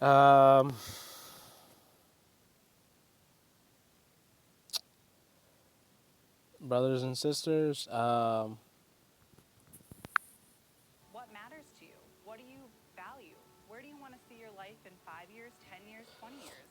Um, Brothers and sisters. What matters to you? What do you value? Where do you want to see your life in 5 years, 10 years, 20 years?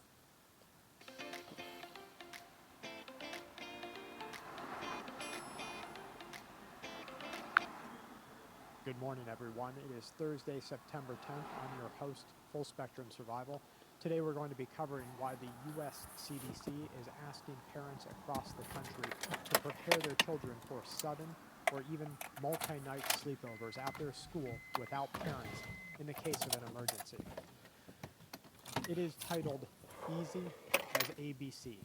Good morning, everyone. It is Thursday, September 10th. I'm your host, Full Spectrum Survival. Today, we're going to be covering why the U.S. CDC is asking parents across the country to prepare their children for sudden or even multi-night sleepovers at their school without parents in the case of an emergency. It is titled Easy as ABC,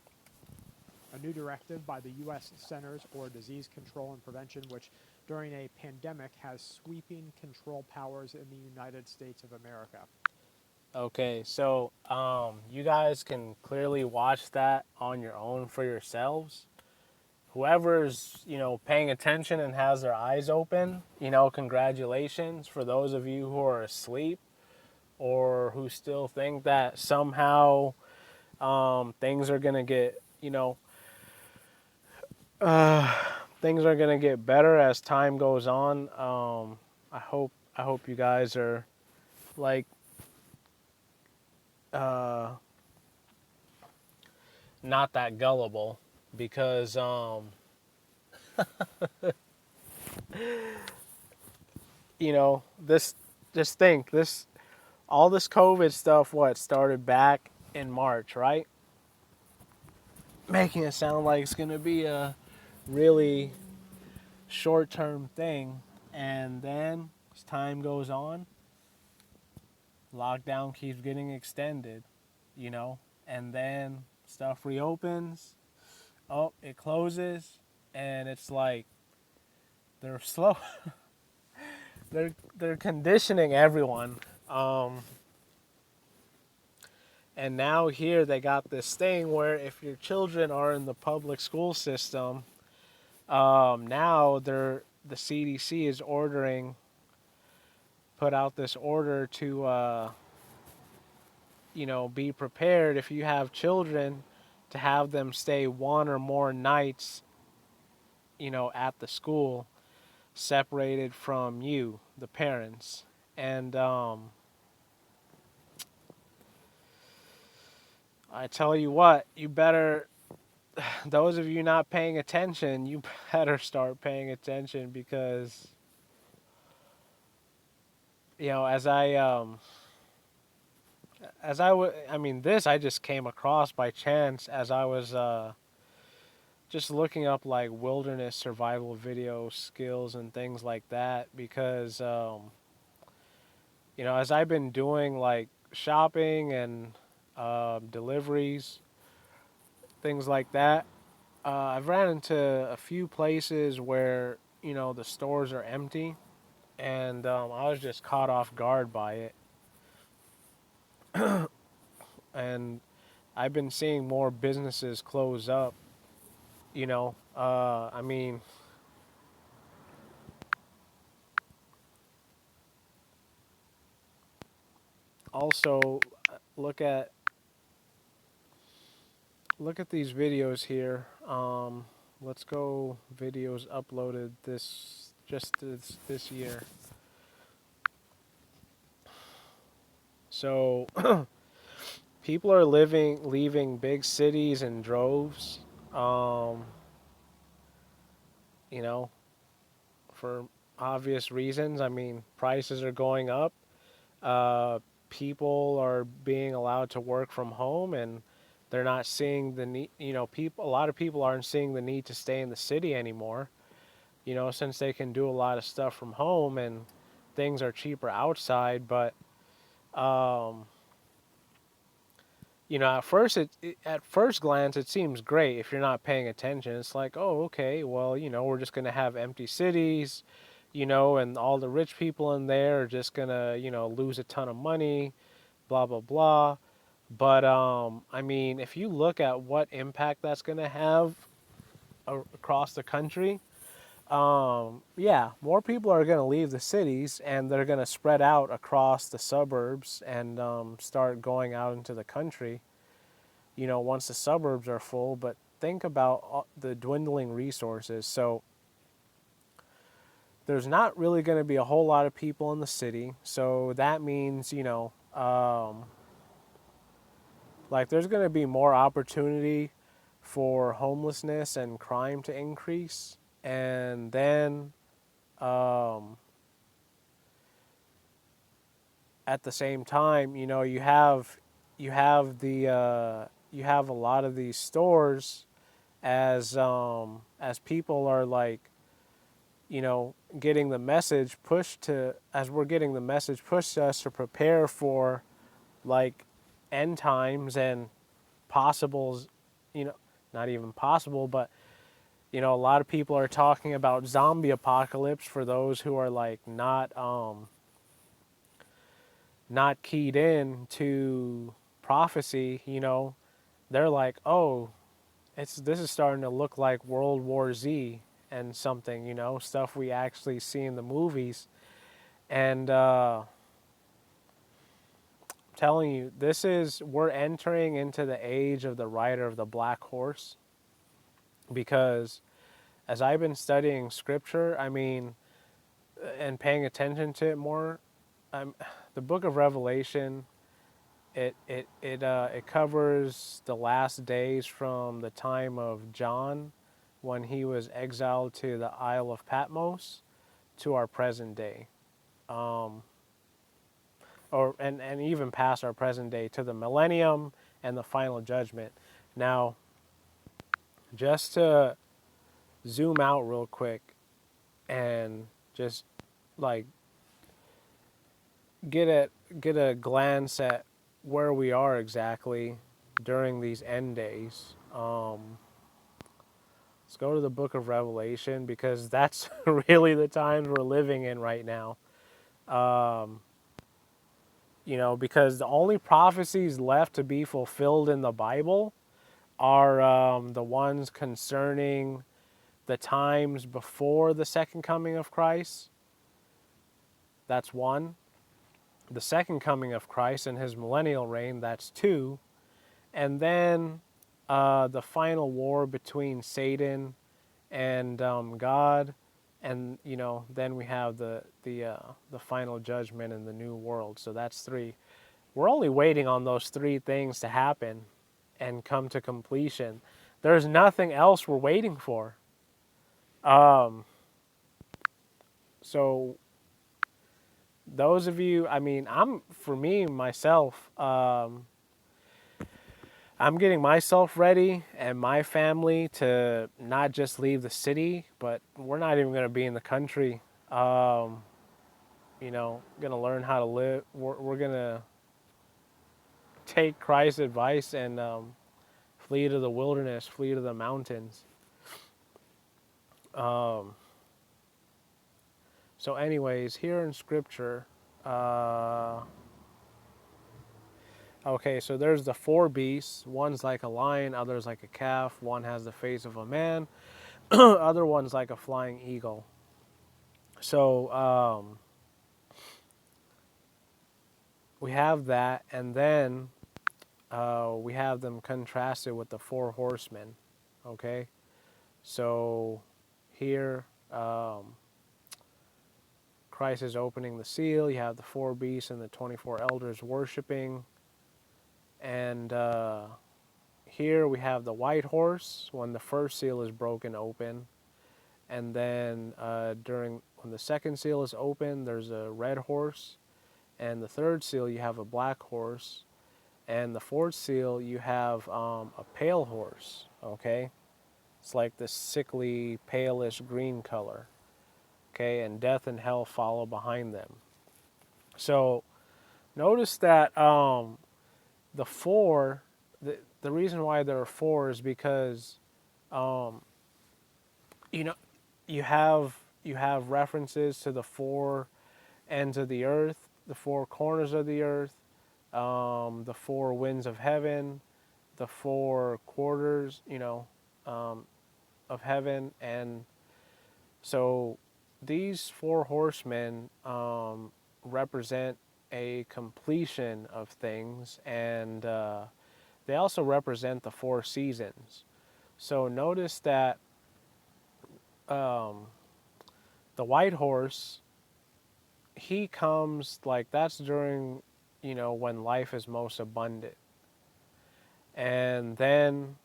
a new directive by the U.S. Centers for Disease Control and Prevention, which during a pandemic has sweeping control powers in the United States of America. Okay, so you guys can clearly watch that on your own for yourselves. Whoever's paying attention and has their eyes open, congratulations. For those of you who are asleep or who still think that somehow things are gonna get things are gonna get better as time goes on. I hope you guys are like uh, not that gullible because this just think this all this COVID stuff what started back in March, right? Making it sound like it's gonna be a really short-term thing, and then as time goes on, lockdown keeps getting extended, you know, and then stuff reopens. Oh, it closes, and it's like they're slow. they're conditioning everyone. And now here they got this thing where if your children are in the public school system, now the CDC is put out this order to be prepared if you have children to have them stay one or more nights, at the school, separated from you, the parents. And I tell you what, you better, those of you not paying attention, you better start paying attention because, as I mean, this I just came across by chance as I was just looking up like wilderness survival video skills and things like that because as I've been doing like shopping and deliveries, things like that, I've ran into a few places where the stores are empty, and I was just caught off guard by it. And I've been seeing more businesses close up. I mean, also look at look at these videos here. Let's go videos uploaded this year. So people are leaving big cities in droves. Um, you know, for obvious reasons. I mean, prices are going up. Uh, People are being allowed to work from home, and they're not seeing the need. A lot of people aren't seeing the need to stay in the city anymore. Since they can do a lot of stuff from home and things are cheaper outside. But um, at first glance, it seems great if you're not paying attention. It's like, oh, okay, well, we're just gonna have empty cities, and all the rich people in there are just gonna, lose a ton of money, blah blah blah. But I mean, if you look at what impact that's gonna have across the country, yeah, more people are going to leave the cities and they're going to spread out across the suburbs and start going out into the country, once the suburbs are full. But think about the dwindling resources. So there's not really going to be a whole lot of people in the city. So that means, like there's going to be more opportunity for homelessness and crime to increase. And then um, at the same time, you have a lot of these stores as people are like, getting the message pushed to as we're getting the message pushed to us to prepare for like end times and possibles, you know, not even possible, but a lot of people are talking about zombie apocalypse for those who are like not keyed in to prophecy. They're like, oh, this is starting to look like World War Z and something, stuff we actually see in the movies. And I'm telling you, we're entering into the age of the rider of the black horse, because as I've been studying scripture, I mean, and paying attention to it more, the book of Revelation, it covers the last days from the time of John, when he was exiled to the Isle of Patmos, to our present day, and even past our present day, to the millennium and the final judgment. Now, just to zoom out real quick and just like get a glance at where we are exactly during these end days. Let's go to the book of Revelation, because that's really the times we're living in right now. Because the only prophecies left to be fulfilled in the Bible are the ones concerning the times before the second coming of Christ. That's one. The second coming of Christ and his millennial reign, that's two. And then the final war between Satan and God, and then we have the final judgment in the new world. So that's three. We're only waiting on those three things to happen and come to completion. There's nothing else we're waiting for. So those of you, I mean, for me myself, I'm getting myself ready and my family to not just leave the city, but we're not even going to be in the country. Going to learn how to live. We're going to take Christ's advice and flee to the wilderness, flee to the mountains. So, anyways, here in Scripture, okay, so there's the four beasts. One's like a lion, others like a calf. One has the face of a man, other one's like a flying eagle. So we have that, and then we have them contrasted with the four horsemen. Okay, so here Christ is opening the seal. You have the four beasts and the 24 elders worshiping. And here we have the white horse when the first seal is broken open. And then when the second seal is open, there's a red horse. And the third seal, you have a black horse. And the fourth seal, you have a pale horse. Okay? It's like this sickly, palish green color. Okay? And death and hell follow behind them. So notice that the four, the reason why there are four is because, you know, you have references to the four ends of the earth, the four corners of the earth, the four winds of heaven, the four quarters, of heaven, and So these four horsemen represent a completion of things, and they also represent the four seasons. So notice that um, the white horse, he comes like that's during, when life is most abundant. And then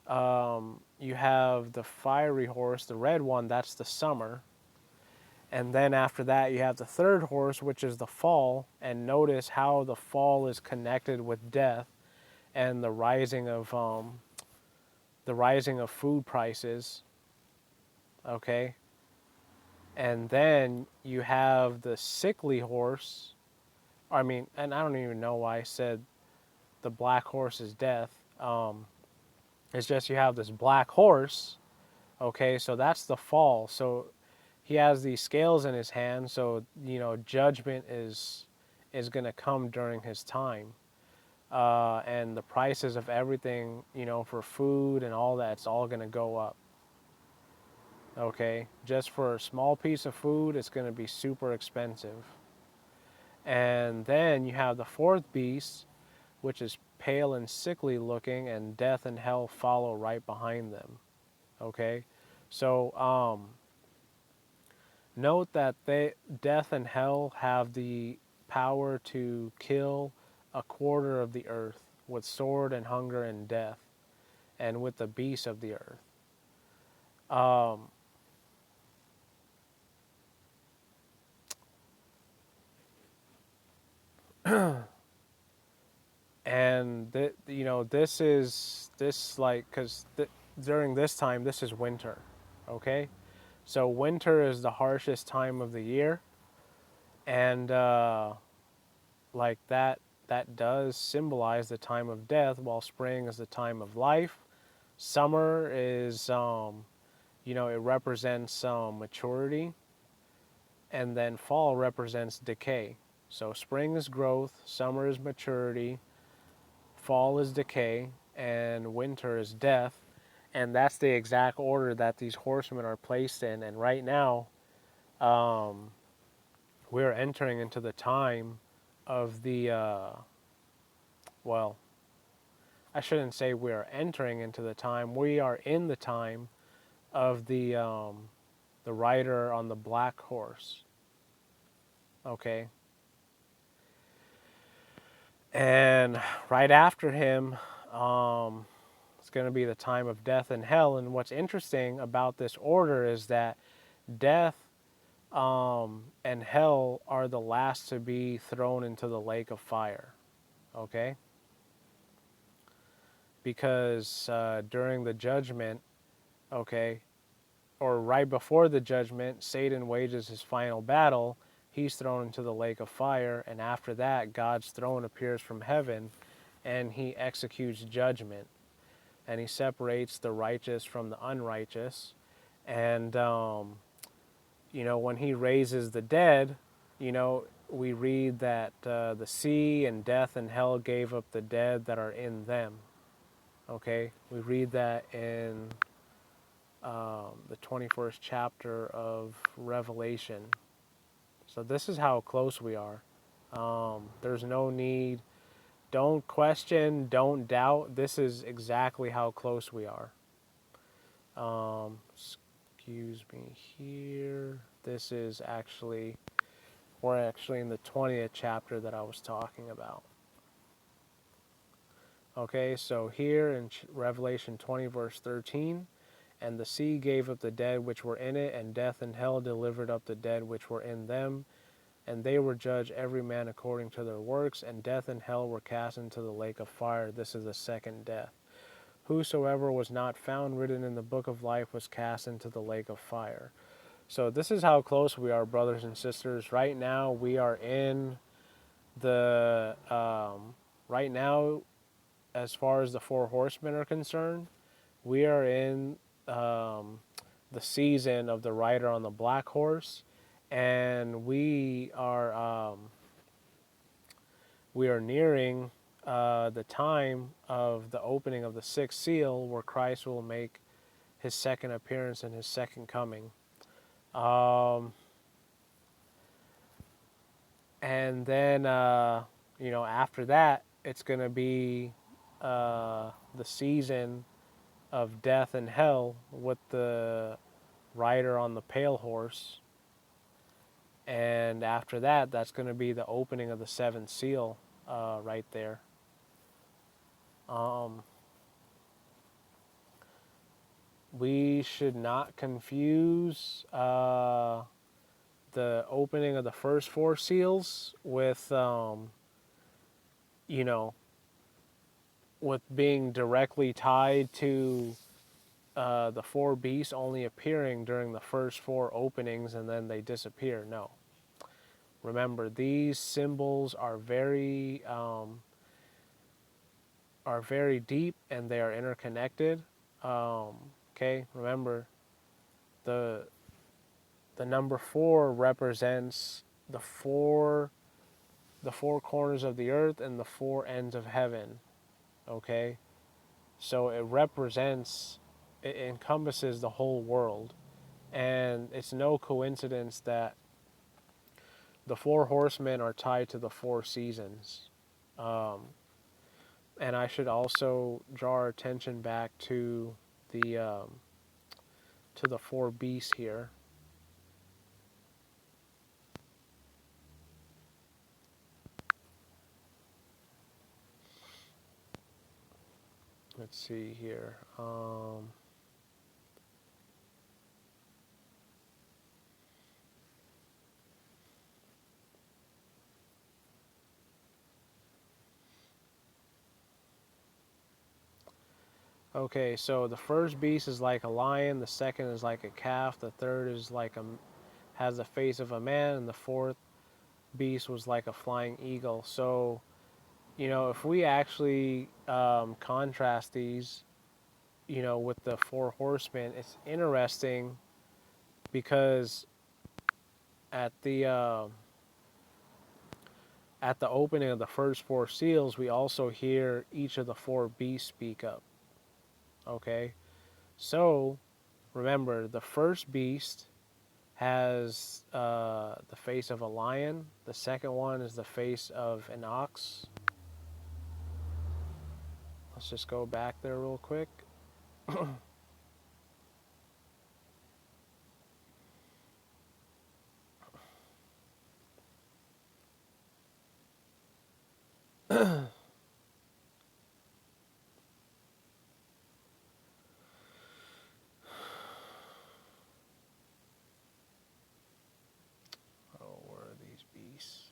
you have the fiery horse, the red one, that's the summer. And then after that, you have the third horse, which is the fall. And notice how the fall is connected with death and the rising of food prices. Okay, and then you have the sickly horse. I mean, and I don't even know why I said the black horse is death. It's just you have this black horse. Okay, so that's the fall. So he has these scales in his hand. So judgment is going to come during his time, and the prices of everything, for food and all that, it's all going to go up. Okay, just for a small piece of food, it's going to be super expensive. And then you have the fourth beast, which is pale and sickly looking, and death and hell follow right behind them. Okay, so note that death and hell have the power to kill a quarter of the earth with sword and hunger and death, and with the beasts of the earth. Um, and this like because during this time this is winter. Okay, so winter is the harshest time of the year, and like that does symbolize the time of death, while spring is the time of life. Summer is it represents maturity, and then fall represents decay. So spring is growth, summer is maturity, fall is decay, and winter is death. And that's the exact order that these horsemen are placed in. And right now, we're entering into the time of the, well, I shouldn't say we are entering into the time. We are in the time of the rider on the black horse. Okay. And right after him, it's going to be the time of death and hell. And what's interesting about this order is that death and hell are the last to be thrown into the lake of fire. Okay? Because during the judgment, okay, or right before the judgment, Satan wages his final battle. He's thrown into the lake of fire. And after that, God's throne appears from heaven and he executes judgment. And he separates the righteous from the unrighteous. And, when he raises the dead, we read that the sea and death and hell gave up the dead that are in them. Okay? We read that in the 21st chapter of Revelation. So this is how close we are. There's no need. Don't question, don't doubt. This is exactly how close we are. Excuse me here. This is actually, we're actually in the 20th chapter that I was talking about. Okay, so here in Revelation 20, verse 13, and the sea gave up the dead which were in it, and death and hell delivered up the dead which were in them, and they were judged every man according to their works, and death and hell were cast into the lake of fire. This is the second death. Whosoever was not found written in the book of life was cast into the lake of fire. So this is how close we are, brothers and sisters. Right now we are in the, right now, as far as the four horsemen are concerned, we are in the season of the rider on the black horse, and we are nearing the time of the opening of the sixth seal, where Christ will make his second appearance and his second coming. Um, and then, after that, it's going to be the season of death and hell with the rider on the pale horse. And after that, that's going to be the opening of the seventh seal right there. Um, we should not confuse the opening of the first four seals with, you know, with being directly tied to the four beasts only appearing during the first four openings and then they disappear. No. Remember, these symbols are very deep and they are interconnected. Okay, remember the number four represents the four corners of the earth and the four ends of heaven. Okay, so it encompasses the whole world, and it's no coincidence that the four horsemen are tied to the four seasons. Um, and I should also draw our attention back the to the four beasts here. Let's see here. Okay, so the first beast is like a lion, the second is like a calf, the third is has the face of a man, and the fourth beast was like a flying eagle. So, if we actually contrast these, with the four horsemen, it's interesting because at the uh, at the opening of the first four seals, we also hear each of the four beasts speak up. Okay, so remember, the first beast has the face of a lion. The second one is the face of an ox. Let's just go back there real quick. Oh, where are these beasts?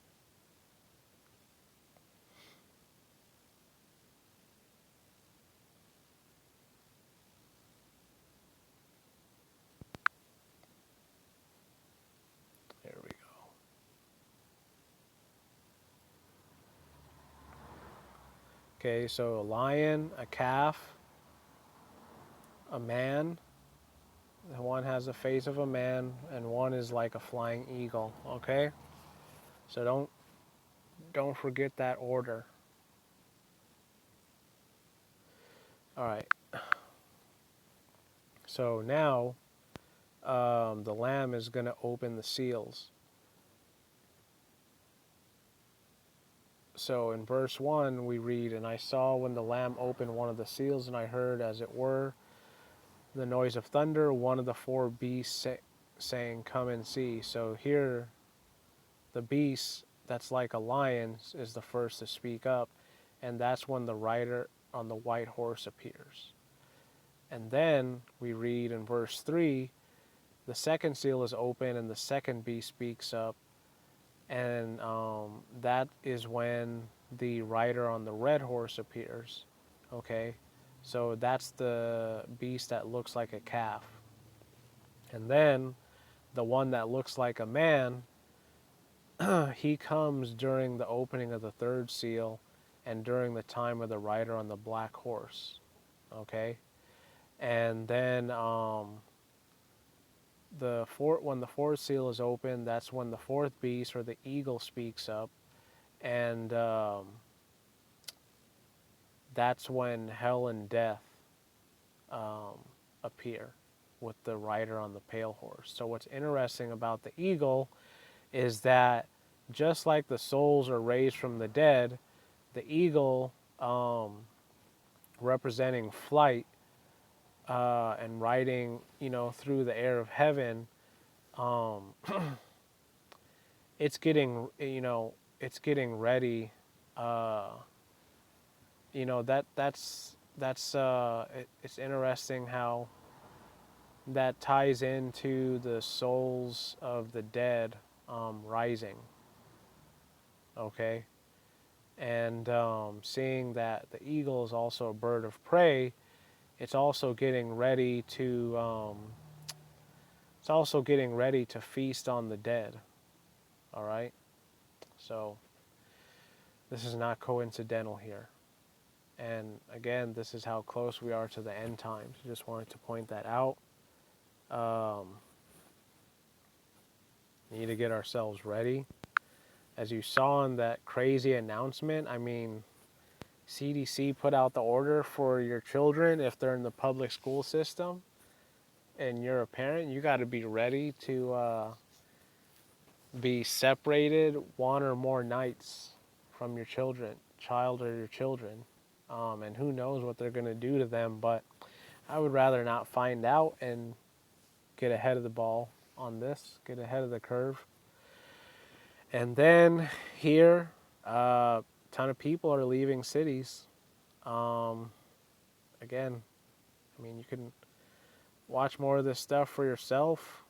There we go. Okay, so a lion, a calf, a man. One has the face of a man, and one is like a flying eagle. Okay, so don't forget that order. All right. So now the Lamb is going to open the seals. So in verse 1, we read, "And I saw when the Lamb opened one of the seals, and I heard, as it were, the noise of thunder, one of the four beasts saying, 'Come and see.'" So here, the beast that's like a lion is the first to speak up, and that's when the rider on the white horse appears. And then we read in verse 3, the second seal is open, and the second beast speaks up, and that is when the rider on the red horse appears. Okay, so that's the beast that looks like a calf. And then the one that looks like a man, he comes during the opening of the third seal and during the time of the rider on the black horse. Okay, and then when the fourth seal is open, that's when the fourth beast or the eagle speaks up, and that's when hell and death appear. with the rider on the pale horse. So what's interesting about the eagle is that just like the souls are raised from the dead, the eagle, representing flight and riding, through the air of heaven, um, it's getting, it's getting ready. Uh, it's interesting how that ties into the souls of the dead rising. Okay, and seeing that the eagle is also a bird of prey, it's also getting ready to feast on the dead. All right, so this is not coincidental here. And again, this is how close we are to the end times. Just wanted to point that out. Need to get ourselves ready. As you saw in that crazy announcement, I mean, CDC put out the order for your children if they're in the public school system and you're a parent, you got to be ready to be separated one or more nights from your child or your children. And who knows what they're going to do to them, but I would rather not find out and get ahead of the ball on this, get ahead of the curve. And then here, a ton of people are leaving cities. Again, I mean, you can watch more of this stuff for yourself.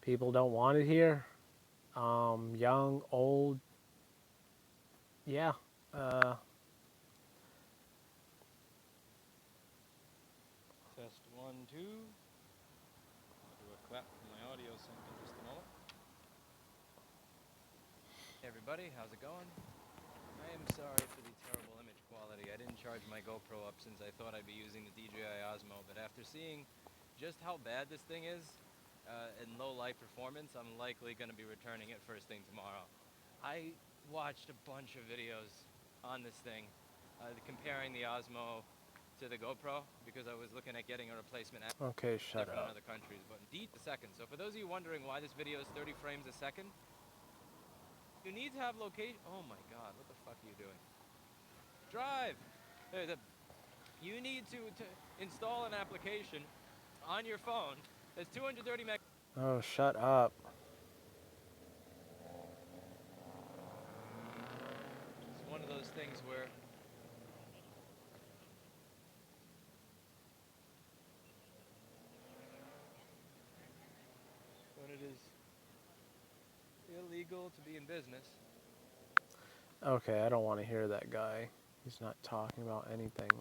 People don't want it here. Young, old, yeah. Test 1, 2. I'll do a clap for my audio sync in just a moment. Hey everybody, how's it going? I am sorry for the terrible image quality. I didn't charge my GoPro up since I thought I'd be using the DJI Osmo, but after seeing just how bad this thing is in low light performance, I'm likely going to be returning it first thing tomorrow. I watched a bunch of videos on this thing comparing the Osmo to the GoPro because I was looking at getting a replacement Okay, shut different in up. other countries, but indeed a second. So for those of you wondering why this video is 30 frames a second, you need to have location. Oh my God, what the fuck are you doing? Drive. You need to install an application on your phone that's 230 meg. Oh, shut up. It's one of those things where when it is illegal to be in business. Okay, I don't want to hear that guy. He's not talking about anything.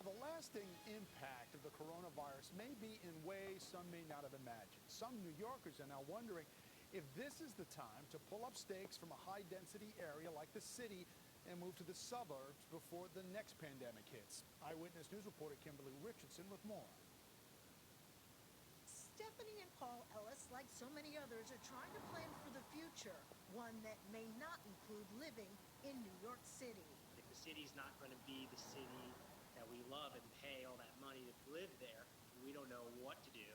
The lasting impact of the coronavirus may be in ways some may not have imagined. Some New Yorkers are now wondering if this is the time to pull up stakes from a high-density area like the city and move to the suburbs before the next pandemic hits. Eyewitness News reporter Kimberly Richardson with more. Stephanie and Paul Ellis, like so many others, are trying to plan for the future, one that may not include living in New York City. If the city's not going to be the city that we love and pay all that money to live there, we don't know what to do,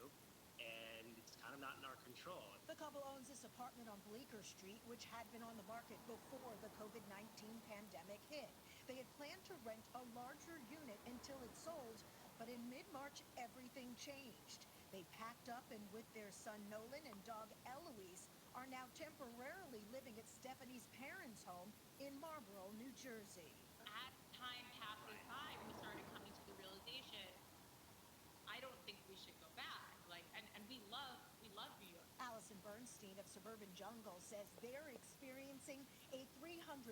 and it's kind of not in our control. The couple owns this apartment on Bleecker Street, which had been on the market before the COVID-19 pandemic hit. They had planned to rent a larger unit until it sold, but in mid-March, everything changed. They packed up and with their son Nolan and dog Eloise are now temporarily living at Stephanie's parents' home in Marlboro, New Jersey. As time passes by, we started coming to the realization, I don't think we should go back. And we love New York. Allison Bernstein of Suburban Jungle says they're experiencing a 348%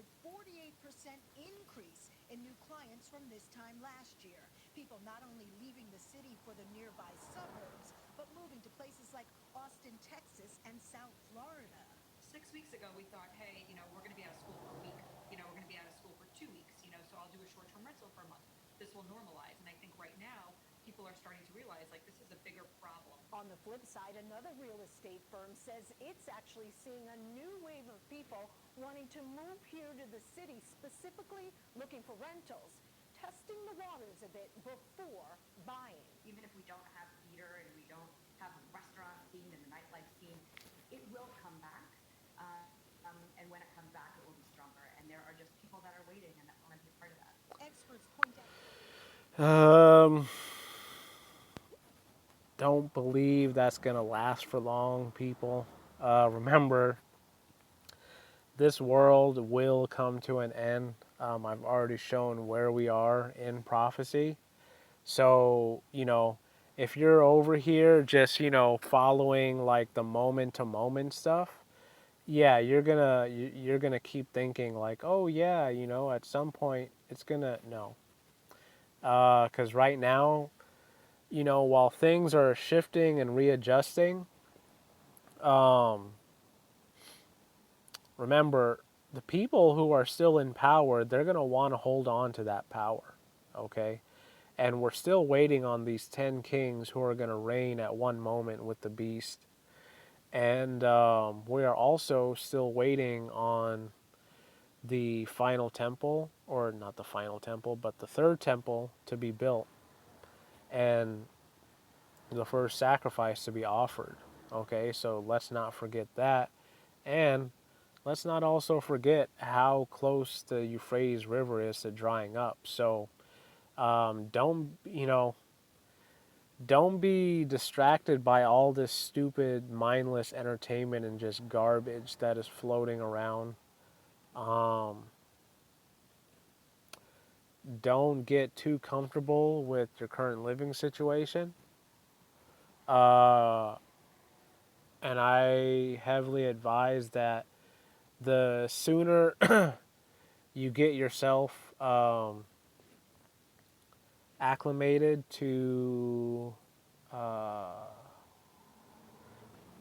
increase in new clients from this time last year. People not only leaving the city for the nearby suburbs, but moving to places like Austin, Texas, and South Florida. 6 weeks ago, we thought, hey, we're going to be out of school for a week. We're going to be out of school for 2 weeks, so I'll do a short-term rental for a month. This will normalize. And I think right now, people are starting to realize, this is a bigger problem. On the flip side, another real estate firm says it's actually seeing a new wave of people wanting to move here to the city, specifically looking for rentals. testing the waters a bit before buying. Even if we don't have theater and we don't have the restaurant scene and the nightlife scene, it will come back. And when it comes back, it will be stronger. And there are just people that are waiting and that want to be a part of that. Experts point out. Don't believe that's gonna last for long, people. Remember, this world will come to an end. I've already shown where we are in prophecy. So, if you're over here just, following like the moment to moment stuff, yeah, you're gonna keep thinking like, oh yeah, at some point it's gonna no. Because right now, while things are shifting and readjusting, remember the people who are still in power, they're gonna want to hold on to that power, okay? And we're still waiting on these 10 kings who are going to reign at one moment with the beast. And we are also still waiting on the final temple, or not the final temple, but the third temple to be built. And the first sacrifice to be offered. Okay, so let's not forget that. And let's not also forget how close the Euphrates River is to drying up. So don't be distracted by all this stupid, mindless entertainment and just garbage that is floating around. Don't get too comfortable with your current living situation. And I heavily advise that the sooner you get yourself acclimated to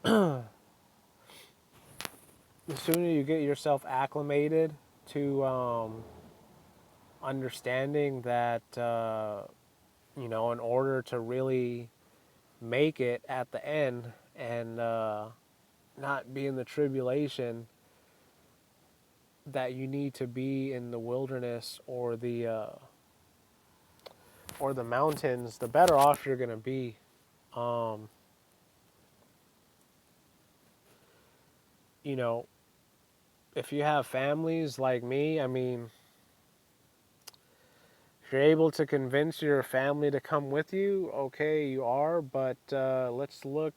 the sooner you get yourself acclimated to understanding that in order to really make it at the end and not be in the tribulation, that you need to be in the wilderness or the mountains, the better off you're going to be. If you have families like me, I mean, if you're able to convince your family to come with you, okay, you are. But let's look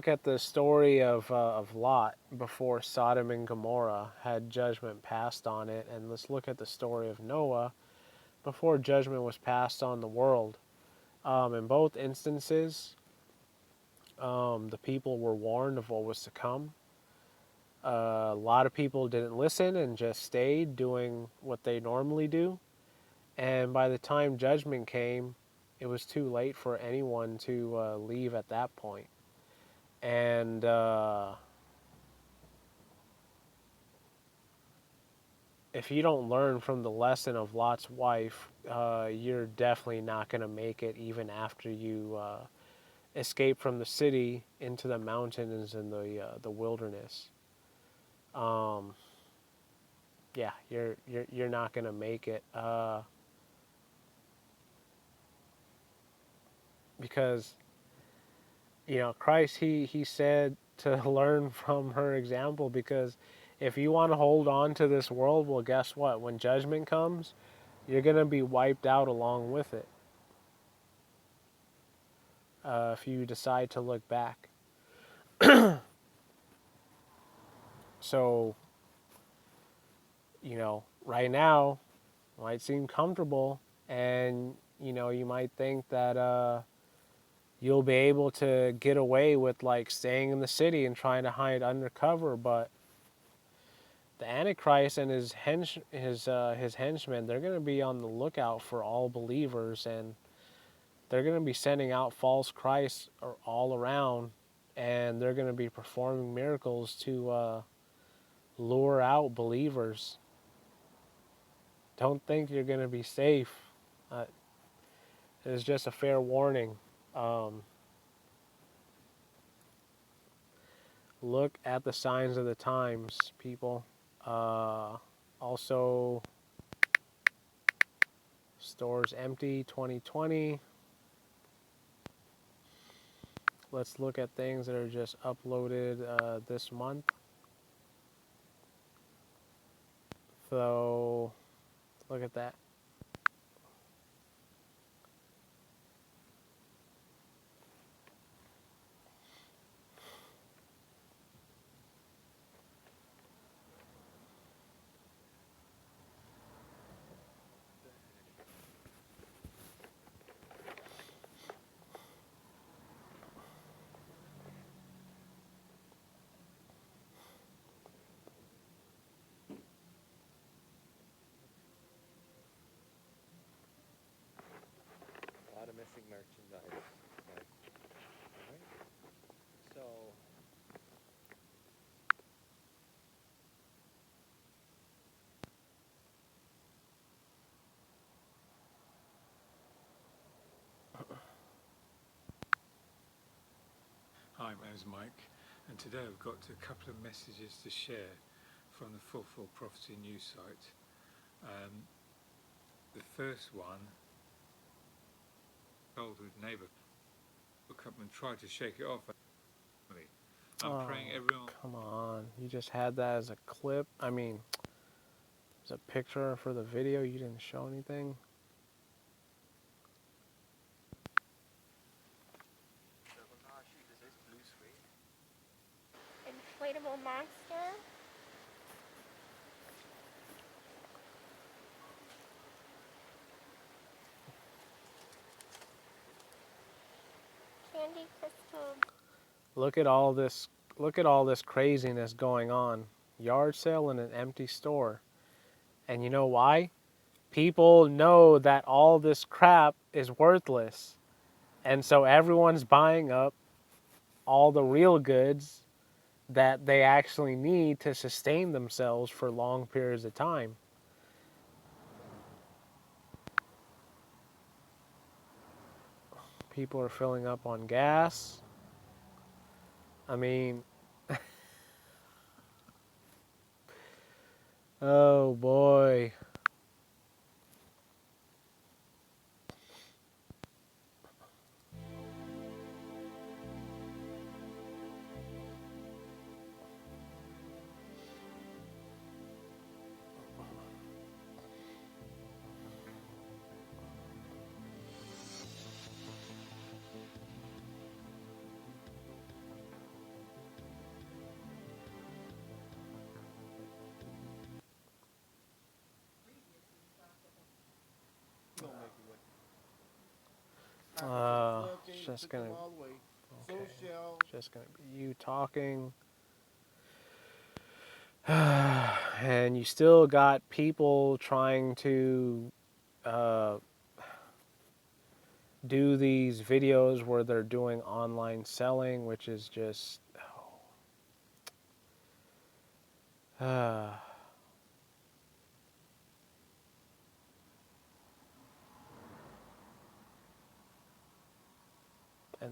at the story of Lot before Sodom and Gomorrah had judgment passed on it, and let's look at the story of Noah before judgment was passed on the world. In both instances, the people were warned of what was to come. A lot of people didn't listen and just stayed doing what they normally do. And by the time judgment came, it was too late for anyone to leave at that point. And if you don't learn from the lesson of Lot's wife, you're definitely not going to make it even after you escape from the city into the mountains and the wilderness. Yeah, you're not going to make it. Because Christ, he said to learn from her example, because if you want to hold on to this world, well, guess what? When judgment comes, you're going to be wiped out along with it. If you decide to look back. So, right now might seem comfortable, and you might think that you'll be able to get away with like staying in the city and trying to hide undercover, but the Antichrist and his henchmen, they're going to be on the lookout for all believers, and they're going to be sending out false Christs all around, and they're going to be performing miracles to lure out believers. Don't think you're going to be safe. It's just a fair warning. Look at the signs of the times, people. Also, Stores empty 2020. Let's look at things that are just uploaded this month. So, look at that. A lot of missing merchandise. Okay. Alright. So Hi, my name's Mike, and today I've got a couple of messages to share from the Fulfil Property news site. The first one, childhood neighbour will come and try to shake it off. I'm praying everyone. Come on. You just had that as a clip. I mean, as a picture for the video. You didn't show anything. Inflatable monster. Candy crystal. Look at all this. Look at all this craziness going on. Yard sale in an empty store. And you know why? People know that all this crap is worthless. And so everyone's buying up all the real goods that they actually need to sustain themselves for long periods of time. People are filling up on gas. I mean, oh boy. It's just gonna, okay, just gonna be you talking. And you still got people trying to do these videos where they're doing online selling, which is just, and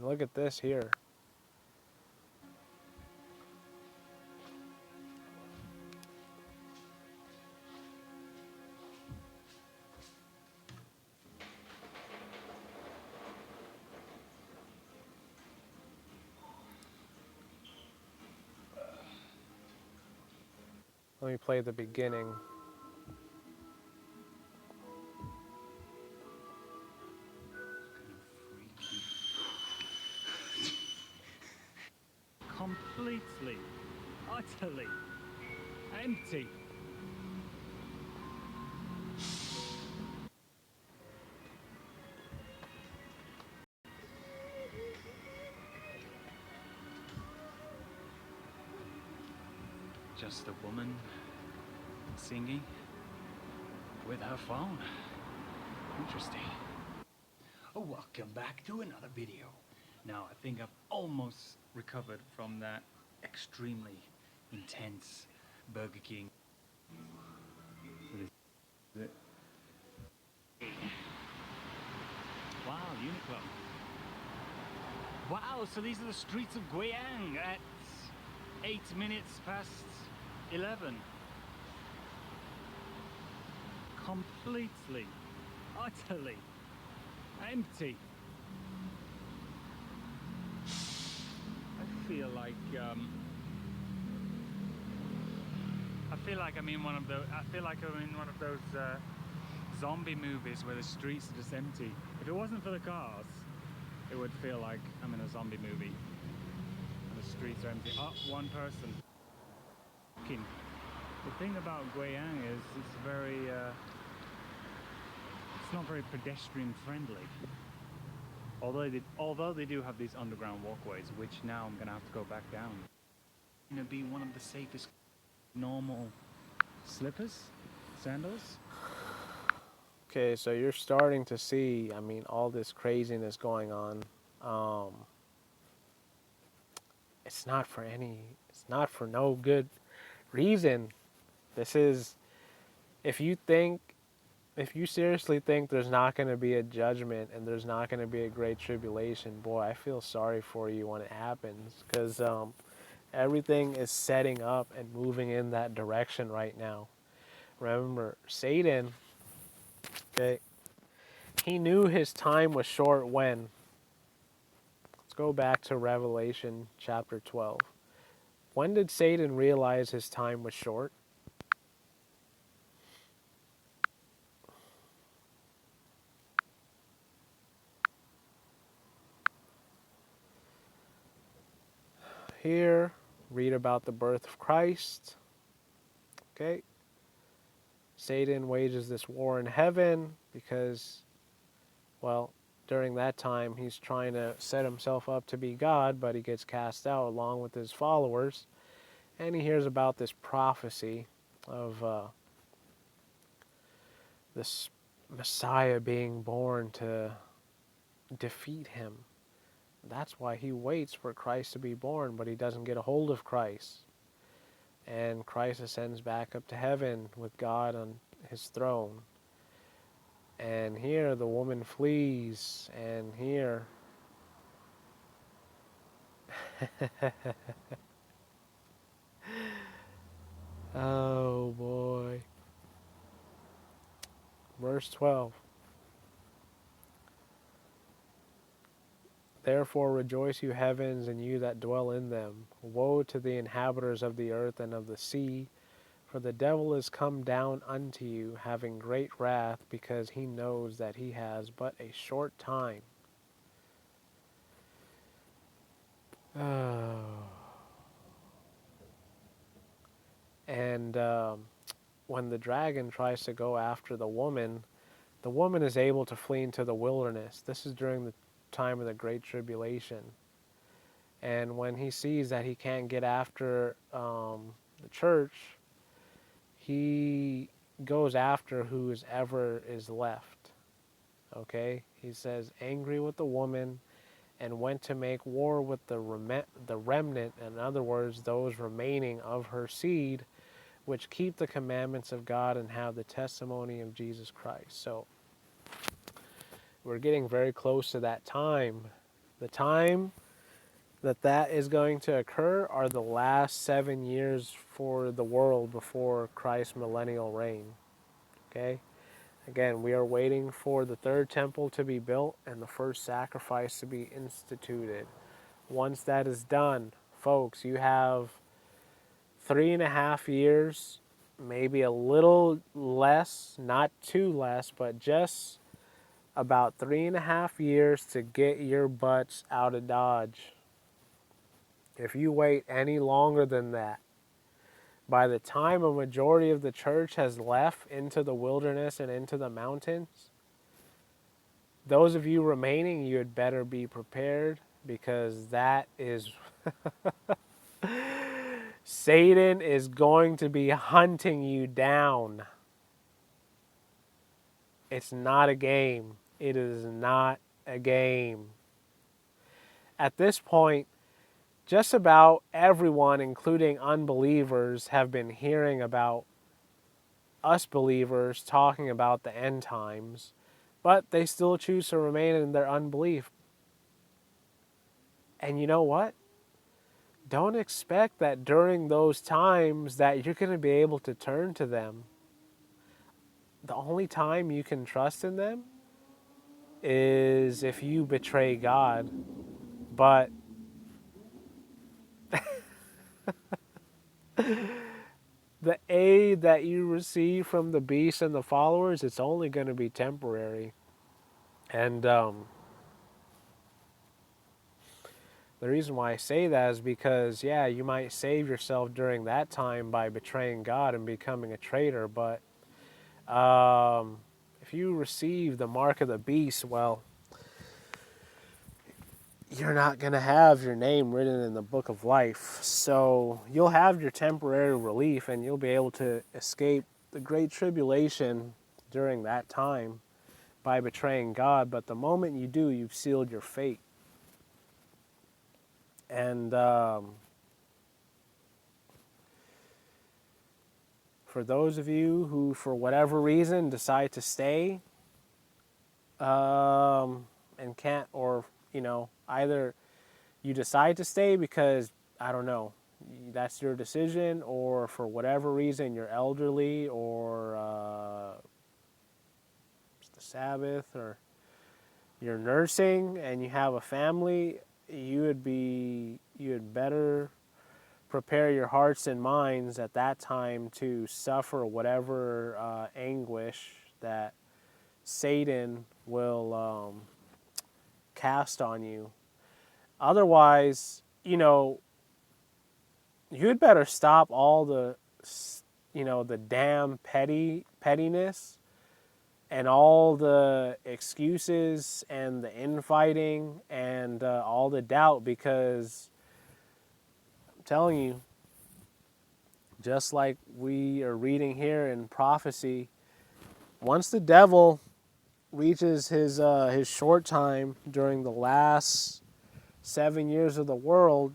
look at this here. Let me play the beginning. Completely, utterly empty. Just a woman singing with her phone. Interesting. Oh, welcome back to another video. Now, I think I've almost recovered from that extremely intense Burger King. Wow, Uniqlo. Wow, so these are the streets of Guiyang at 8 minutes past 11. Completely utterly empty. I feel like I'm in one of those. I feel like I'm in one of those zombie movies where the streets are just empty. If it wasn't for the cars, it would feel like I'm in a zombie movie and the streets are empty. Oh, one person. The thing about Guiyang is it's very, it's not very pedestrian friendly. Although they do have these underground walkways, which now I'm gonna have to go back down. You know, be one of the safest normal slippers, sandals. Okay, so you're starting to see, I mean, all this craziness going on. It's not for no good reason. This is, if you seriously think there's not going to be a judgment and there's not going to be a great tribulation, boy, I feel sorry for you when it happens, because everything is setting up and moving in that direction right now. Remember, Satan, okay, he knew his time was short when? Let's go back to Revelation chapter 12. When did Satan realize his time was short? Here, read about the birth of Christ. Okay. Satan wages this war in heaven because, well, during that time he's trying to set himself up to be God, but he gets cast out along with his followers. And he hears about this prophecy of this Messiah being born to defeat him. That's why he waits for Christ to be born, but he doesn't get a hold of Christ. And Christ ascends back up to heaven with God on his throne. And here the woman flees, and here oh boy. Verse 12. Therefore rejoice, you heavens, and you that dwell in them. Woe to the inhabitants of the earth and of the sea, for the devil is come down unto you, having great wrath, because he knows that he has but a short time. And when the dragon tries to go after the woman is able to flee into the wilderness. This is during the time of the Great Tribulation. And when he sees that he can't get after the church, he goes after whoever is left. Okay? He says, angry with the woman, and went to make war with the remnant, in other words, those remaining of her seed, which keep the commandments of God and have the testimony of Jesus Christ. So, we're getting very close to that time. The time that is going to occur are the last 7 years for the world before Christ's millennial reign. Okay? Again, we are waiting for the third temple to be built and the first sacrifice to be instituted. Once that is done, folks, you have 3.5 years, maybe a little less, not too less, but just about 3.5 years to get your butts out of Dodge. If you wait any longer than that, by the time a majority of the church has left into the wilderness and into the mountains, those of you remaining, you had better be prepared, because that is Satan is going to be hunting you down. It's not a game. It is not a game. At this point, just about everyone, including unbelievers, have been hearing about us believers talking about the end times, but they still choose to remain in their unbelief. And you know what? Don't expect that during those times that you're going to be able to turn to them. the only time you can trust in them is if you betray God. But the aid that you receive from the beast and the followers, it's only going to be temporary. And the reason why I say that is because, yeah, you might save yourself during that time by betraying God and becoming a traitor, but if you receive the mark of the beast, well, you're not going to have your name written in the book of life. So you'll have your temporary relief and you'll be able to escape the great tribulation during that time by betraying God. But the moment you do, you've sealed your fate. And for those of you who, for whatever reason, decide to stay and can't, or, either you decide to stay because, I don't know, that's your decision, or for whatever reason you're elderly, or it's the Sabbath, or you're nursing and you have a family, you would better prepare your hearts and minds at that time to suffer whatever anguish that Satan will cast on you. Otherwise, you'd better stop all the damn pettiness and all the excuses and the infighting and all the doubt, because I'm telling you, just like we are reading here in prophecy, once the devil reaches his short time during the last 7 years of the world,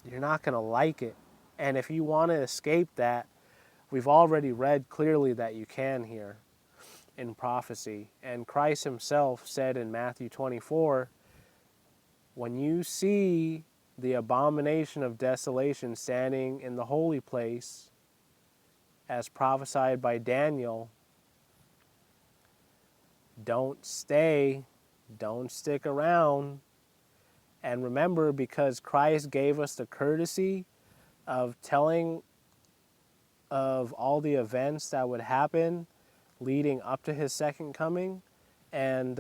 you're not going to like it. And if you want to escape that, we've already read clearly that you can here in prophecy. And Christ himself said in Matthew 24, when you see the abomination of desolation standing in the holy place, as prophesied by Daniel, don't stay, don't stick around. And remember, because Christ gave us the courtesy of telling of all the events that would happen leading up to his second coming, and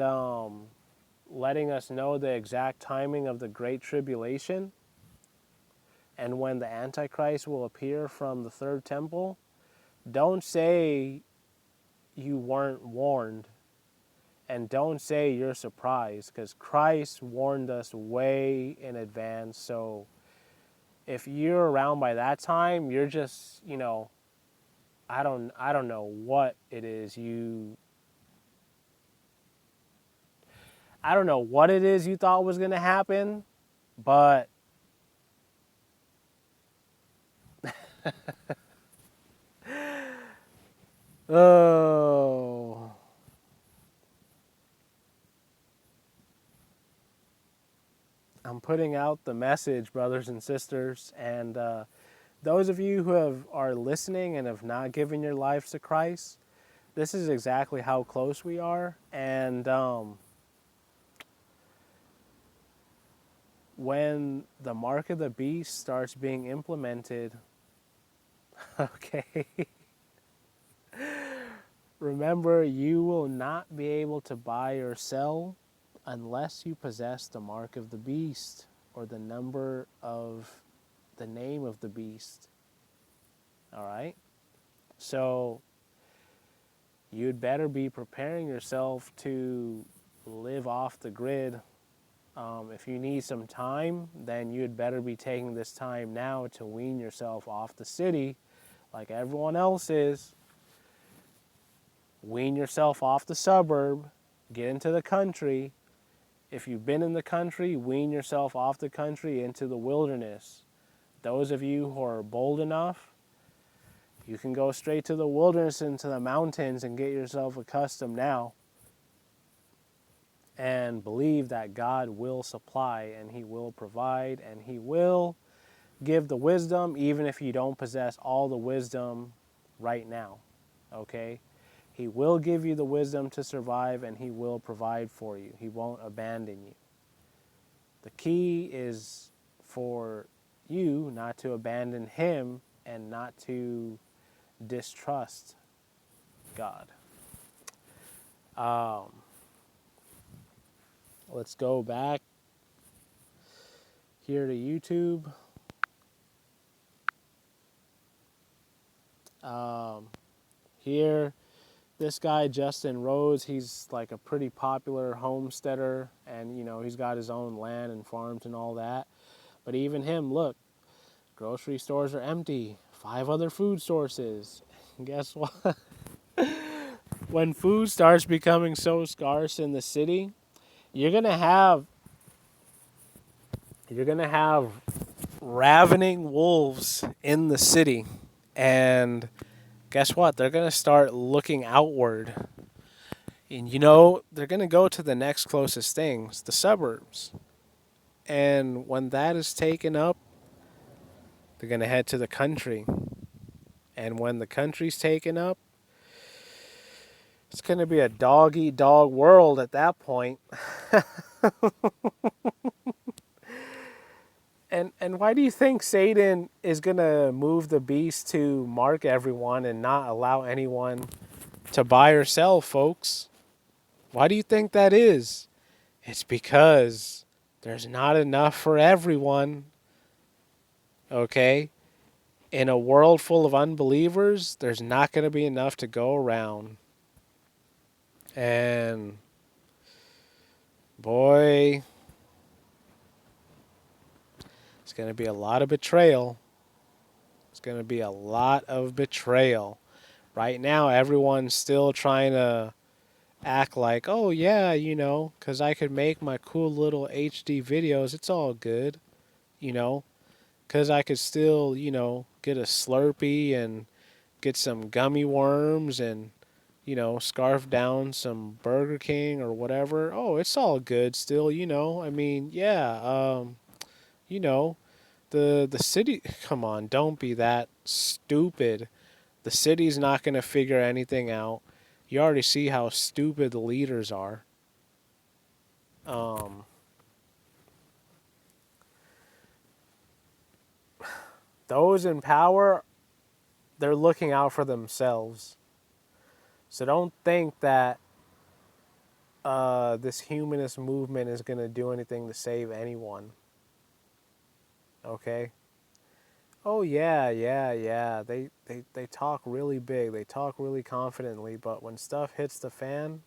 letting us know the exact timing of the Great Tribulation and when the Antichrist will appear from the third temple, don't say you weren't warned. And don't say you're surprised, because Christ warned us way in advance. So if you're around by that time, you're just, I don't know what it is I don't know what it is you thought was going to happen, but oh, I'm putting out the message, brothers and sisters, and those of you who are listening and have not given your lives to Christ, this is exactly how close we are. And when the mark of the beast starts being implemented, okay, remember, you will not be able to buy or sell unless you possess the mark of the beast or the number of the name of the beast. All right? So you'd better be preparing yourself to live off the grid. If you need some time, then you'd better be taking this time now to wean yourself off the city like everyone else is. Wean yourself off the suburb, get into the country. If you've been in the country, wean yourself off the country into the wilderness. Those of you who are bold enough, you can go straight to the wilderness, into the mountains, and get yourself accustomed now. And believe that God will supply, and He will provide, and He will give the wisdom, even if you don't possess all the wisdom right now. Okay? He will give you the wisdom to survive, and he will provide for you. He won't abandon you. The key is for you not to abandon him and not to distrust God. Let's go back here to YouTube. Here, this guy, Justin Rhodes, he's like a pretty popular homesteader, and you know, he's got his own land and farms and all that. But even him, look, grocery stores are empty. 5 other food sources. And guess what? When food starts becoming so scarce in the city, you're gonna have ravening wolves in the city, and guess what? They're going to start looking outward. And you know, they're going to go to the next closest things, the suburbs. And when that is taken up, they're going to head to the country. And when the country's taken up, it's going to be a dog-eat-dog world at that point. And why do you think Satan is going to move the beast to mark everyone and not allow anyone to buy or sell, folks? Why do you think that is? It's because there's not enough for everyone. Okay? In a world full of unbelievers, there's not going to be enough to go around. And boy, it's going to be a lot of betrayal. It's going to be a lot of betrayal. Right now, everyone's still trying to act like, oh yeah, you know, because I could make my cool little HD videos. It's all good, you know, because I could still, you know, get a Slurpee and get some gummy worms and, you know, scarf down some Burger King or whatever. Oh, it's all good still, you know. I mean, yeah, you know, the city, come on, don't be that stupid. The city's not going to figure anything out. You already see how stupid the leaders are. Those in power, they're looking out for themselves. So don't think that this humanist movement is going to do anything to save anyone. Okay? Oh, yeah. They talk really big. They talk really confidently. But when stuff hits the fan,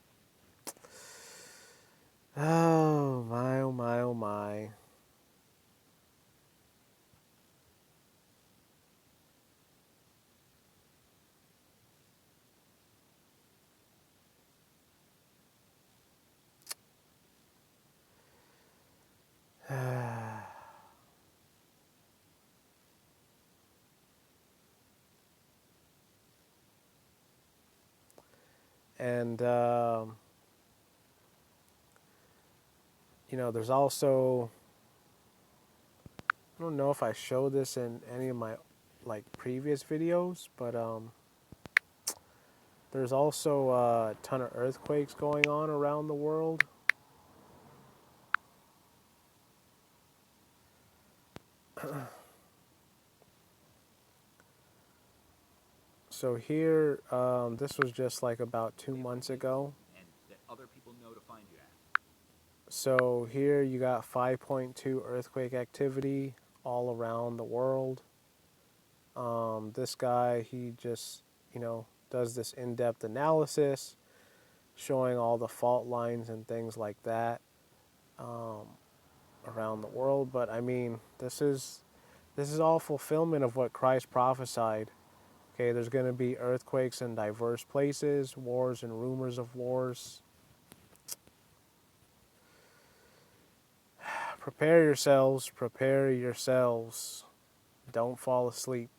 oh, my, oh, my, oh, my. And, you know, there's also, I don't know if I showed this in any of my, like, previous videos, but, there's also a ton of earthquakes going on around the world. So here, this was just like about 2 months ago. And that other people know to find you at. So here you got 5.2 earthquake activity all around the world. This guy, he just, you know, does this in-depth analysis showing all the fault lines and things like that around the world. But I mean, this is all fulfillment of what Christ prophesied. Okay, there's going to be earthquakes in diverse places, wars and rumors of wars. Prepare yourselves, prepare yourselves. Don't fall asleep.